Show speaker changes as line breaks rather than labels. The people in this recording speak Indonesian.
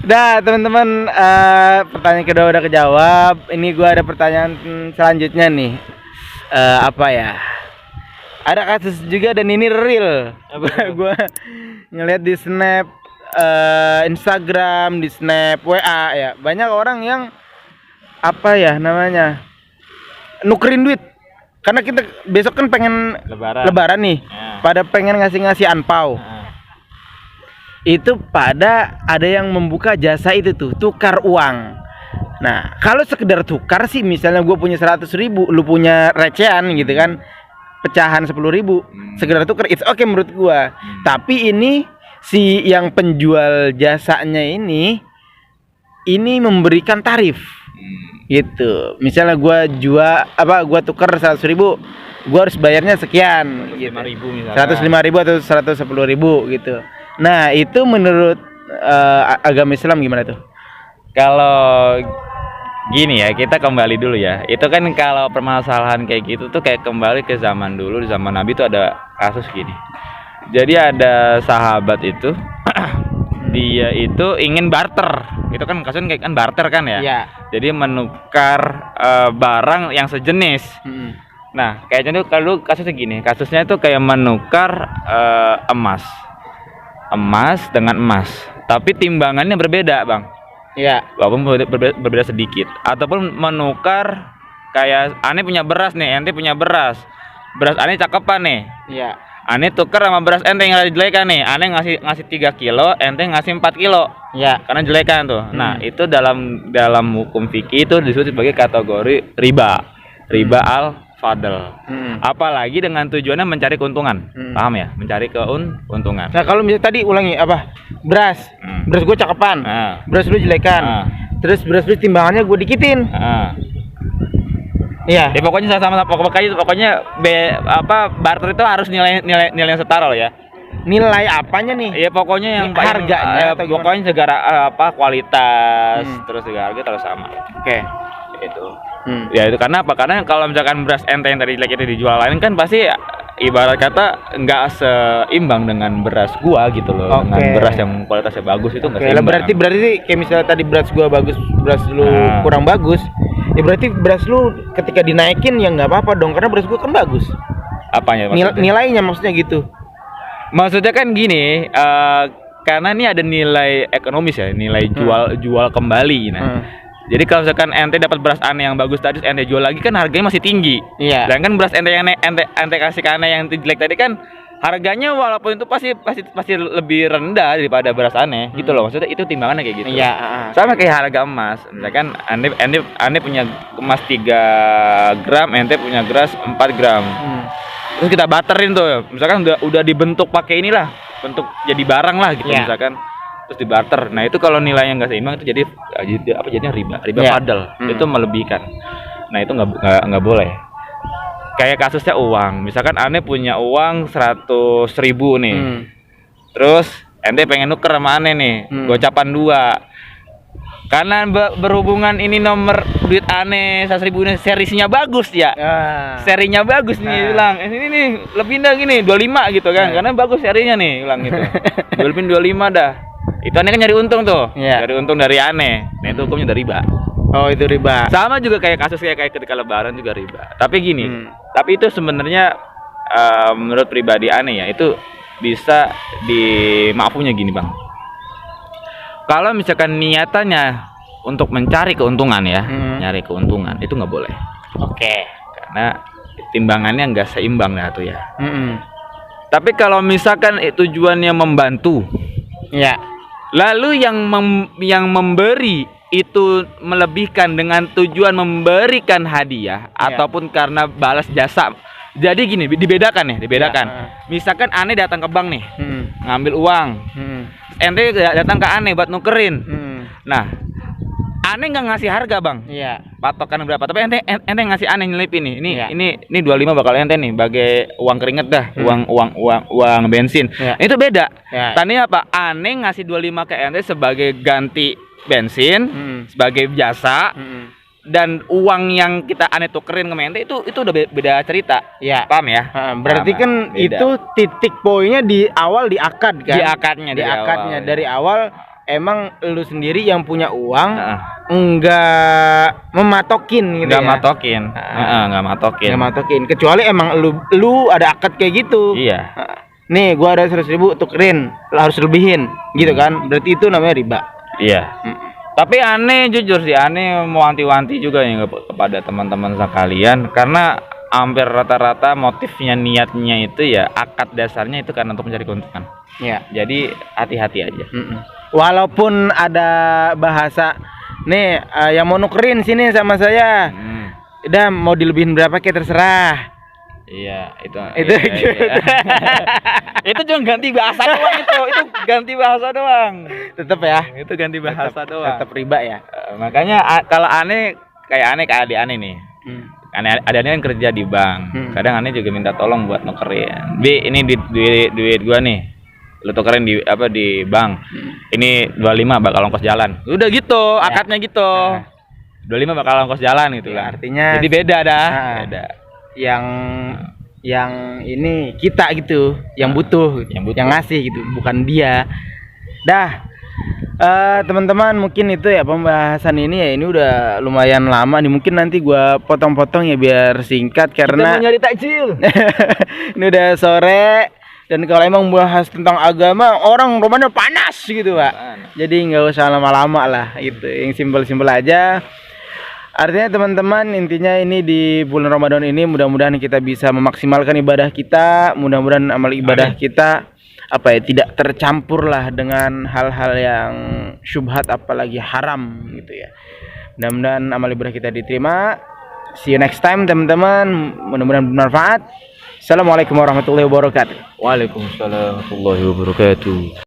Dah teman-teman, pertanyaan kedua udah kejawab. Ini gua ada pertanyaan selanjutnya nih. Apa ya? Ada kasus juga dan ini real. Gua ngeliat di snap Instagram, di snap WA ya. Banyak orang yang apa ya namanya? Nukerin duit. Karena kita besok kan pengen lebaran nih.
Ya.
Pada pengen ngasih anpau. Itu pada ada yang membuka jasa itu tuh, tukar uang. Nah, kalau sekedar tukar sih, misalnya gue punya 100.000, lu punya recehan gitu kan, pecahan 10.000, sekedar tukar, it's okay menurut gue. Tapi ini si yang penjual jasanya ini memberikan tarif, gitu. Misalnya gue gue tukar 100.000, gue harus bayarnya sekian, gitu. 105.000 atau 110.000 gitu. Nah, itu menurut agama Islam gimana tuh?
Kalau gini ya, kita kembali dulu ya. Itu kan kalau permasalahan kayak gitu tuh kayak kembali ke zaman dulu. Di zaman Nabi tuh ada kasus gini. Jadi ada sahabat itu dia itu ingin barter. Itu kan kasusnya kayak kan barter kan ya?
Iya.
Jadi menukar barang yang sejenis. Nah, kayaknya tuh kalau kasusnya gini. Kasusnya itu kayak menukar emas dengan emas, tapi timbangannya berbeda, Bang.
Iya.
Walaupun berbeda sedikit. Ataupun menukar kayak ane punya beras nih, ente punya beras ane cakepan nih.
Iya.
Ane tukar sama beras ente yang jelekan nih, ane ngasih 3 kilo, ente ngasih 4 kilo.
Iya.
Karena jelekan tuh. Nah, itu dalam hukum fikih itu disebut sebagai kategori riba al-fadl. Apalagi dengan tujuannya mencari keuntungan. Paham ya? Mencari keuntungan.
Nah, kalau misalnya tadi ulangi apa? Beras gue cakepan. Beras lu jelekan. Terus beras lu timbangannya gue dikitin. Iya.
Ya pokoknya sama pokoknya barter itu harus nilai yang setara loh ya.
Nilai apanya nih?
Ya pokoknya yang
harganya atau
pokoknya segala kualitas terus juga harga terus sama.
Oke.
Itu. Ya itu karena apa? Karena kalau misalkan beras ente yang tadi jelek itu dijual lain kan pasti ibarat kata nggak seimbang dengan beras gua gitu loh. Dengan beras yang kualitasnya bagus itu nggak seimbang.
Berarti kayak misalnya tadi beras gua bagus, beras lu kurang bagus. Ya berarti beras lu ketika dinaikin ya nggak apa-apa dong, karena beras gua kan bagus.
Apanya maksudnya?
Nilainya maksudnya gitu.
Maksudnya kan gini, karena ini ada nilai ekonomis ya, nilai jual kembali. Nah, jadi kalau misalkan ente dapat beras ane yang bagus tadi, ente jual lagi kan harganya masih tinggi.
Iya.
Dan kan beras ente yang ente kasih ke ane yang jelek tadi kan harganya walaupun itu pasti lebih rendah daripada beras ane, gitu loh. Maksudnya itu timbangannya kayak gitu.
Iya.
Sama kayak harga emas. Misalkan ane punya emas 3 gram, ente punya beras 4 gram. Terus kita barterin tuh. Misalkan udah dibentuk pakai inilah, bentuk jadi barang lah gitu misalkan. Terus dibarter. Nah, itu kalau nilainya nggak seimbang itu jadinya riba fadl. Itu melebihkan. Nah, itu nggak boleh. Kayak kasusnya uang. Misalkan ane punya uang 100.000 nih. Terus ente pengen nuker sama ane nih, gocapan 2. Karena berhubungan ini nomor duit ane 100.000 ini serisinya bagus ya. Serinya bagus nih bilang. Ini nih lebih dah gini 25 gitu kan. Karena bagus serinya nih bilang gitu. 25 dah. Itu ane kan nyari untung tuh. Nyari untung dari ane. Nah, itu hukumnya dari riba.
Oh, itu riba.
Sama juga kayak kasus kayak ketika lebaran juga riba. Tapi gini, tapi itu sebenarnya menurut pribadi ane ya, itu bisa dimaafnya gini, Bang. Kalau misalkan niatannya untuk mencari keuntungan ya, nyari keuntungan itu nggak boleh.
Oke.
Karena timbangannya nggak seimbang lah tuh ya. Tapi kalau misalkan tujuannya membantu,
ya.
Lalu yang memberi itu melebihkan dengan tujuan memberikan hadiah ataupun karena balas jasa. Jadi gini, dibedakan. Misalkan ane datang ke bank nih, ngambil uang. Ente datang ke ane buat nukerin. Nah, ane nggak ngasih harga, Bang.
Iya.
Patokan berapa? Tapi ente ngasih ane nyelipin nih. Ini 25 bakal ente nih sebagai uang keringet dah, uang bensin. Itu beda. Tadinya apa? Ane ngasih 25 ke ente sebagai ganti bensin, sebagai jasa. Dan uang yang kita ane tukerin ke mente itu udah beda cerita.
Iya.
Paham ya?
Berarti kan beda. Itu titik poinnya di awal di akad kan?
Di akadnya
dari awal emang lu sendiri yang punya uang
Heeh.
enggak mematokin gitu
Nggak
ya.
matokin. Nggak matokin.
Nggak matokin kecuali emang lu ada akad kayak gitu.
Iya.
Nih gua ada 100.000 tukerin, harus lebihin gitu kan. Berarti itu namanya riba.
Iya. Tapi aneh, jujur sih aneh, mau wanti-wanti juga nih kepada teman-teman sekalian, karena hampir rata-rata motifnya, niatnya itu ya akad dasarnya itu karena untuk mencari keuntungan.
Ya.
Jadi hati-hati aja.
Walaupun ada bahasa nih yang mau nukerin sini sama saya, udah mau dilebihin berapa kayak terserah.
Iya, itu
Itu
iya,
gitu.
iya. Itu cuma ganti bahasa doang itu ganti bahasa doang.
Tetap ya.
Itu ganti bahasa doang.
Tetap riba ya.
Makanya kalau aneh kayak adik aneh nih. Aneh kan kerja di bank. Kadang aneh juga minta tolong buat nukerin. Bi, ini duit gua nih. Lu tukerin di bank. Ini 25 bakal ongkos jalan. Udah gitu, akadnya gitu. 25 bakal ongkos jalan gitu
Ya,
kan.
artinya
Jadi beda dah. Beda.
Yang ini kita gitu, yang butuh,
yang
ngasih gitu, bukan dia. Dah, teman-teman mungkin itu ya pembahasan ini ya, ini udah lumayan lama nih, mungkin nanti gua potong-potong ya biar singkat karena
kita mau nyari takjil.
ini udah sore dan kalau emang bahas tentang agama orang rumahnya panas gitu Pak. Jadi nggak usah lama-lama lah, itu yang simpel-simpel aja. Artinya teman-teman, intinya ini di bulan Ramadan ini mudah-mudahan kita bisa memaksimalkan ibadah kita, mudah-mudahan amal ibadah kita tidak tercampur lah dengan hal-hal yang syubhat apalagi haram gitu ya. Mudah-mudahan amal ibadah kita diterima. See you next time teman-teman, mudah-mudahan bermanfaat. Assalamualaikum warahmatullahi wabarakatuh.
Waalaikumsalam warahmatullahi wabarakatuh.